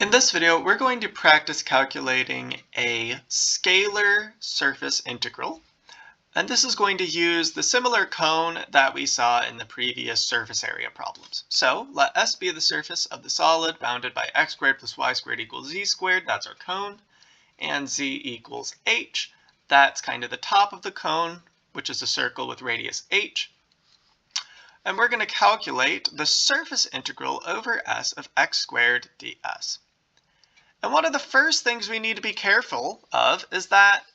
In this video, we're going to practice calculating a scalar surface integral. And this is going to use the similar cone that we saw in the previous surface area problems. So let S be the surface of the solid bounded by x squared plus y squared equals z squared. That's our cone. And z equals h. That's kind of the top of the cone, which is a circle with radius h. And we're going to calculate the surface integral over S of x squared ds. And one of the first things we need to be careful of is that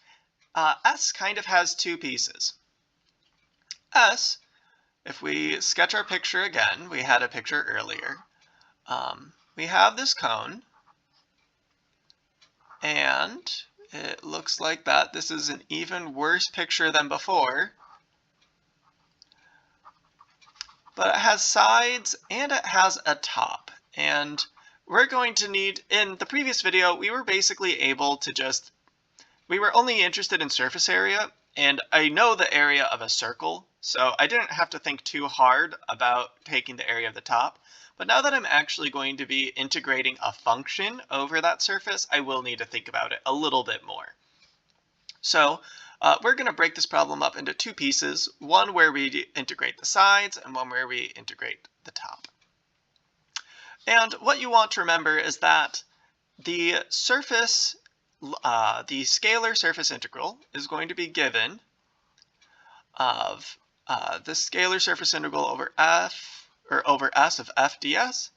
S kind of has two pieces. S, if we sketch our picture again, we had a picture earlier. We have this cone, and it looks like that. This is an even worse picture than before. But it has sides and it has a top. And we're going to need, in the previous video, we were basically able to we were only interested in surface area, and I know the area of a circle, so I didn't have to think too hard about taking the area of the top. But now that I'm actually going to be integrating a function over that surface, I will need to think about it a little bit more. So we're going to break this problem up into two pieces, one where we integrate the sides and one where we integrate the top. And what you want to remember is that the scalar surface integral is going to be given of the scalar surface integral over over S of f ds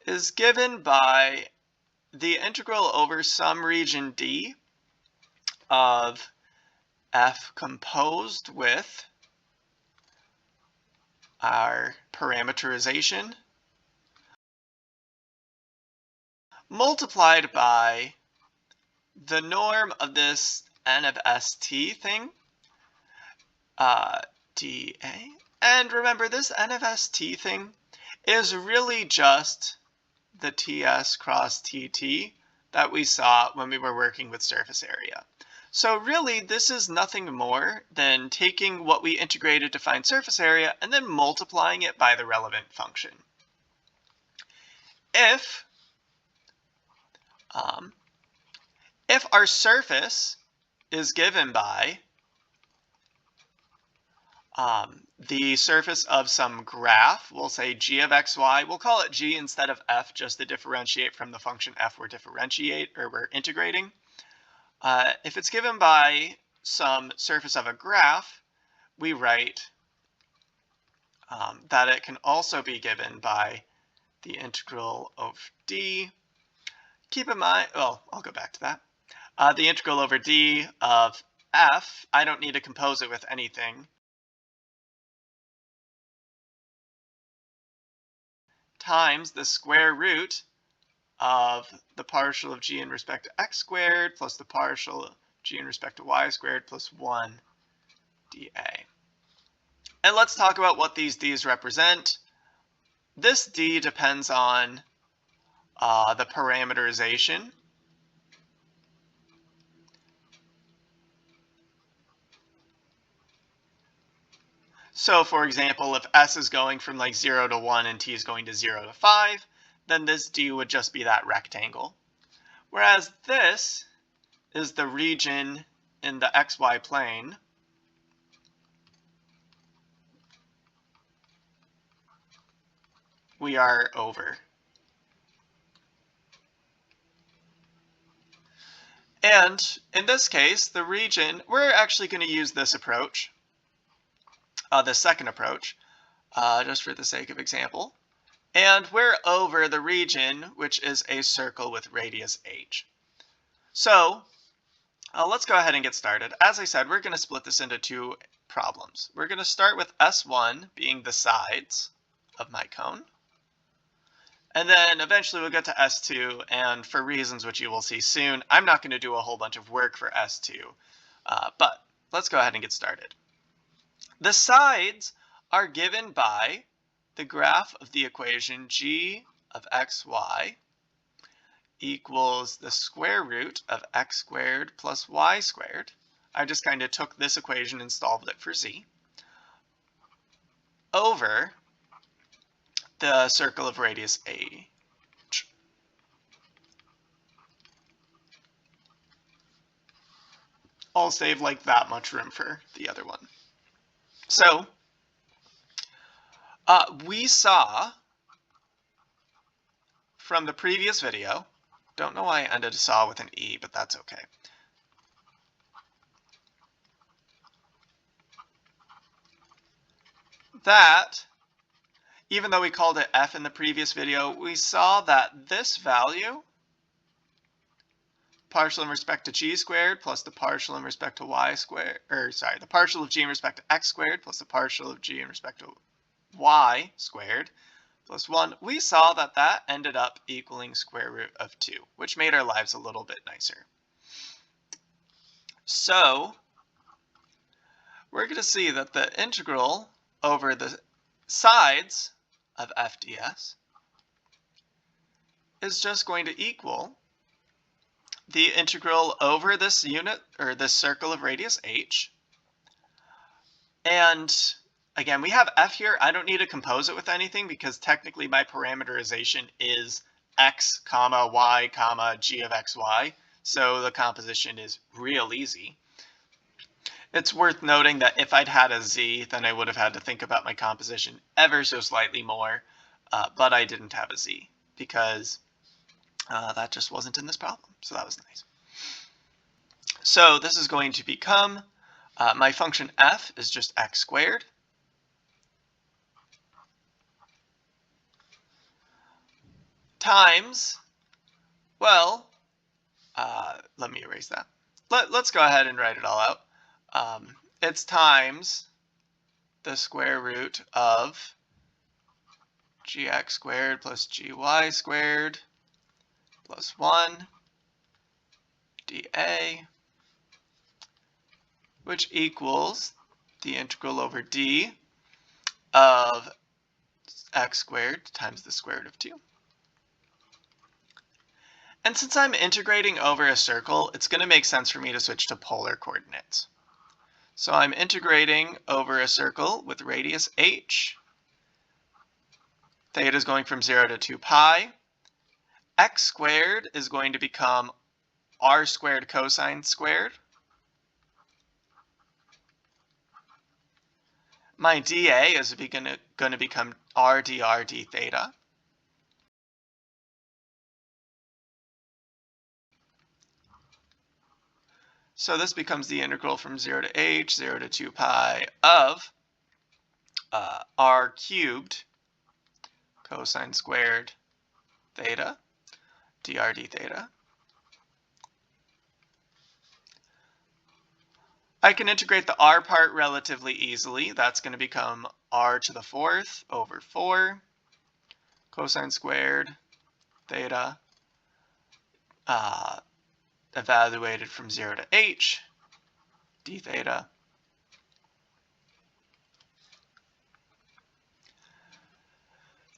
is given by the integral over some region D of f composed with our parameterization multiplied by the norm of this n of st thing, dA. And remember, this n of st thing is really just the ts cross tt that we saw when we were working with surface area. So really, this is nothing more than taking what we integrated to find surface area and then multiplying it by the relevant function. If our surface is given by the surface of some graph, we'll say g of xy, we'll call it g instead of f just to differentiate from the function f we're integrating. If it's given by some surface of a graph, we write that it can also be given by the integral of d. Keep in mind, well, I'll go back to that. The integral over d of f, I don't need to compose it with anything, times the square root of the partial of g in respect to x squared plus the partial of g in respect to y squared plus 1 dA. And let's talk about what these d's represent. This d depends on the parameterization. So for example, if s is going from like 0 to 1 and t is going to 0 to 5, then this d would just be that rectangle. Whereas this is the region in the xy plane we are over. And in this case, the region, we're actually going to use this approach, the second approach, just for the sake of example. And we're over the region, which is a circle with radius h. So let's go ahead and get started. As I said, we're going to split this into two problems. We're going to start with S1 being the sides of my cone. And then eventually we'll get to S2, and for reasons which you will see soon, I'm not going to do a whole bunch of work for S2. But let's go ahead and get started. The sides are given by the graph of the equation g of xy equals the square root of x squared plus y squared. I just kind of took this equation and solved it for z, over the circle of radius h. I'll save like that much room for the other one. So we saw from the previous video, don't know why I ended saw with an E, but that's okay. That, even though we called it F in the previous video, we saw that this value, partial in respect to g squared plus the partial in respect to y squared, or sorry, the partial of g in respect to x squared plus the partial of g in respect to y squared plus 1, we saw that that ended up equaling square root of 2, which made our lives a little bit nicer. So we're going to see that the integral over the sides of f ds is just going to equal the integral over this unit, or this circle of radius h. And again, we have f here. I don't need to compose it with anything because technically my parameterization is x, comma, y, comma, g of xy. So the composition is real easy. It's worth noting that if I'd had a z, then I would have had to think about my composition ever so slightly more, but I didn't have a z because that just wasn't in this problem, so that was nice. So this is going to become, my function f is just x squared times, well, let me erase that. Let's go ahead and write it all out. It's times the square root of gx squared plus gy squared plus 1 dA, which equals the integral over d of x squared times the square root of 2. And since I'm integrating over a circle, it's going to make sense for me to switch to polar coordinates. So I'm integrating over a circle with radius h. Theta is going from 0 to 2 pi. X squared is going to become r squared cosine squared. My dA is going to become r dr d theta. So this becomes the integral from 0 to h, 0 to 2 pi of r cubed cosine squared theta, dr d theta. I can integrate the r part relatively easily. That's going to become r to the 4th over 4 cosine squared theta, evaluated from 0 to h, d theta.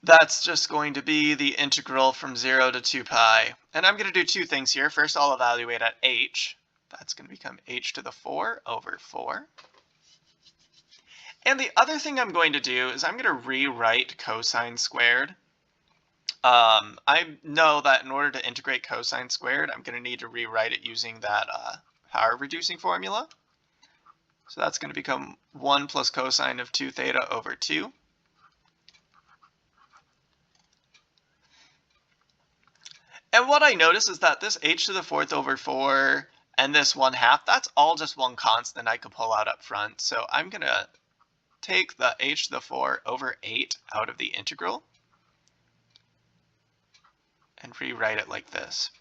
That's just going to be the integral from 0 to 2 pi. And I'm going to do two things here. First, I'll evaluate at h. That's going to become h to the 4 over 4. And the other thing I'm going to do is I'm going to rewrite cosine squared. I know that in order to integrate cosine squared, I'm going to need to rewrite it using that power reducing formula. So that's going to become 1 plus cosine of 2 theta over 2. And what I notice is that this h to the 4th over 4 and this 1/2, that's all just one constant I could pull out up front. So I'm going to take the h to the 4 over 8 out of the integral and rewrite it like this.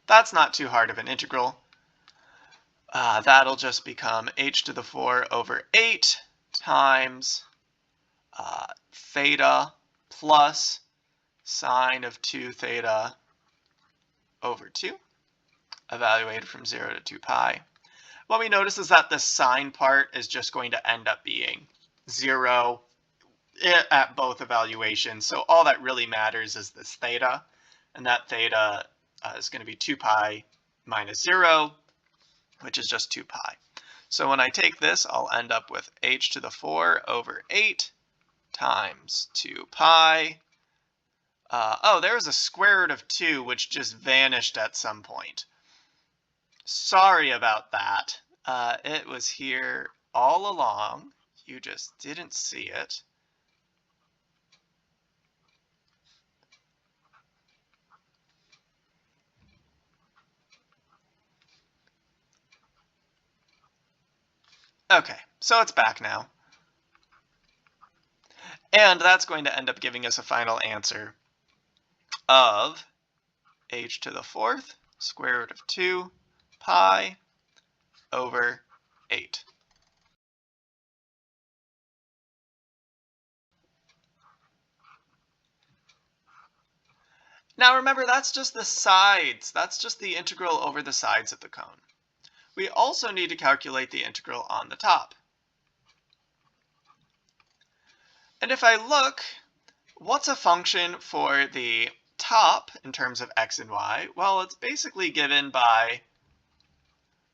That's not too hard of an integral. That'll just become h to the 4 over 8 times theta plus sine of 2 theta over 2, evaluated from 0 to 2 pi. What we notice is that the sine part is just going to end up being 0 at both evaluations. So all that really matters is this theta, and that theta is going to be 2 pi minus 0, which is just 2 pi. So when I take this, I'll end up with h to the 4 over 8 times 2 pi oh, there was a square root of 2 which just vanished at some point. Sorry about that. It was here all along. You just didn't see it. Okay, so it's back now. And that's going to end up giving us a final answer of h to the 4th square root of 2 pi over 8. Now remember, that's just the sides. That's just the integral over the sides of the cone. We also need to calculate the integral on the top. And if I look, what's a function for the top in terms of x and y? Well, it's basically given by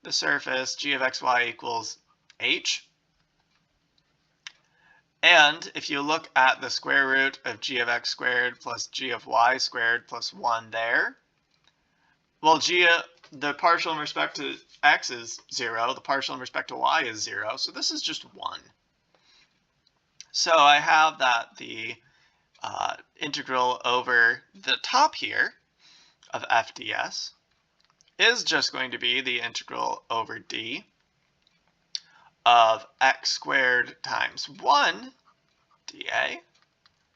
the surface g of xy equals h. And if you look at the square root of g of x squared plus g of y squared plus 1 there, well, the partial in respect to x is 0, the partial in respect to y is 0, so this is just 1. So I have that the integral over the top here of f ds is just going to be the integral over d of x squared times 1 dA,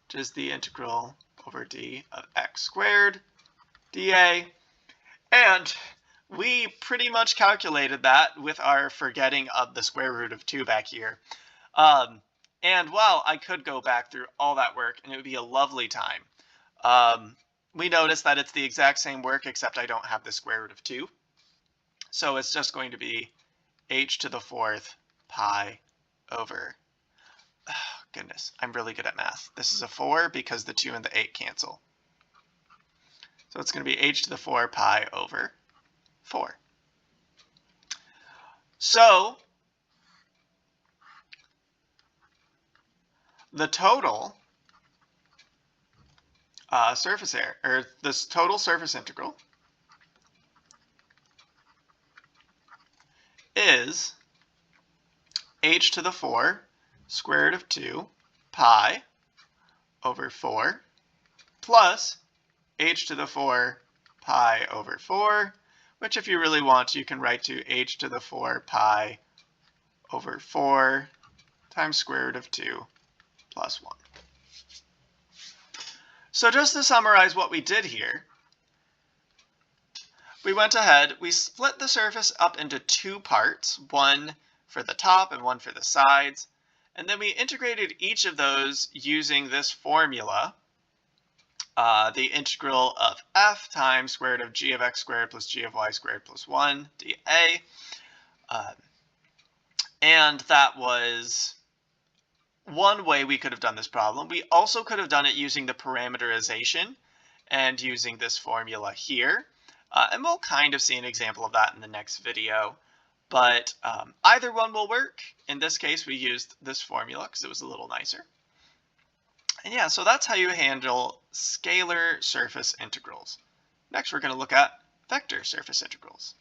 which is the integral over d of x squared dA. And we pretty much calculated that with our forgetting of the square root of 2 back here. And while I could go back through all that work, and it would be a lovely time, we notice that it's the exact same work, except I don't have the square root of 2. So it's just going to be h to the 4th pi over, oh, goodness, I'm really good at math. This is a 4 because the 2 and the 8 cancel. So it's going to be h to the 4 pi over 4. So the total surface area, or this total surface integral, is h to the 4 square root of 2 pi over 4 plus h to the 4 pi over 4, which if you really want, you can write to h to the 4 pi over 4 times square root of 2 plus 1. So just to summarize what we did here, we went ahead, we split the surface up into 2 parts, one for the top and one for the sides, and then we integrated each of those using this formula, the integral of f times square root of g of x squared plus g of y squared plus 1 dA. And that was one way we could have done this problem. We also could have done it using the parameterization and using this formula here. And we'll kind of see an example of that in the next video. But either one will work. In this case, we used this formula because it was a little nicer. And yeah, so that's how you handle scalar surface integrals. Next, we're going to look at vector surface integrals.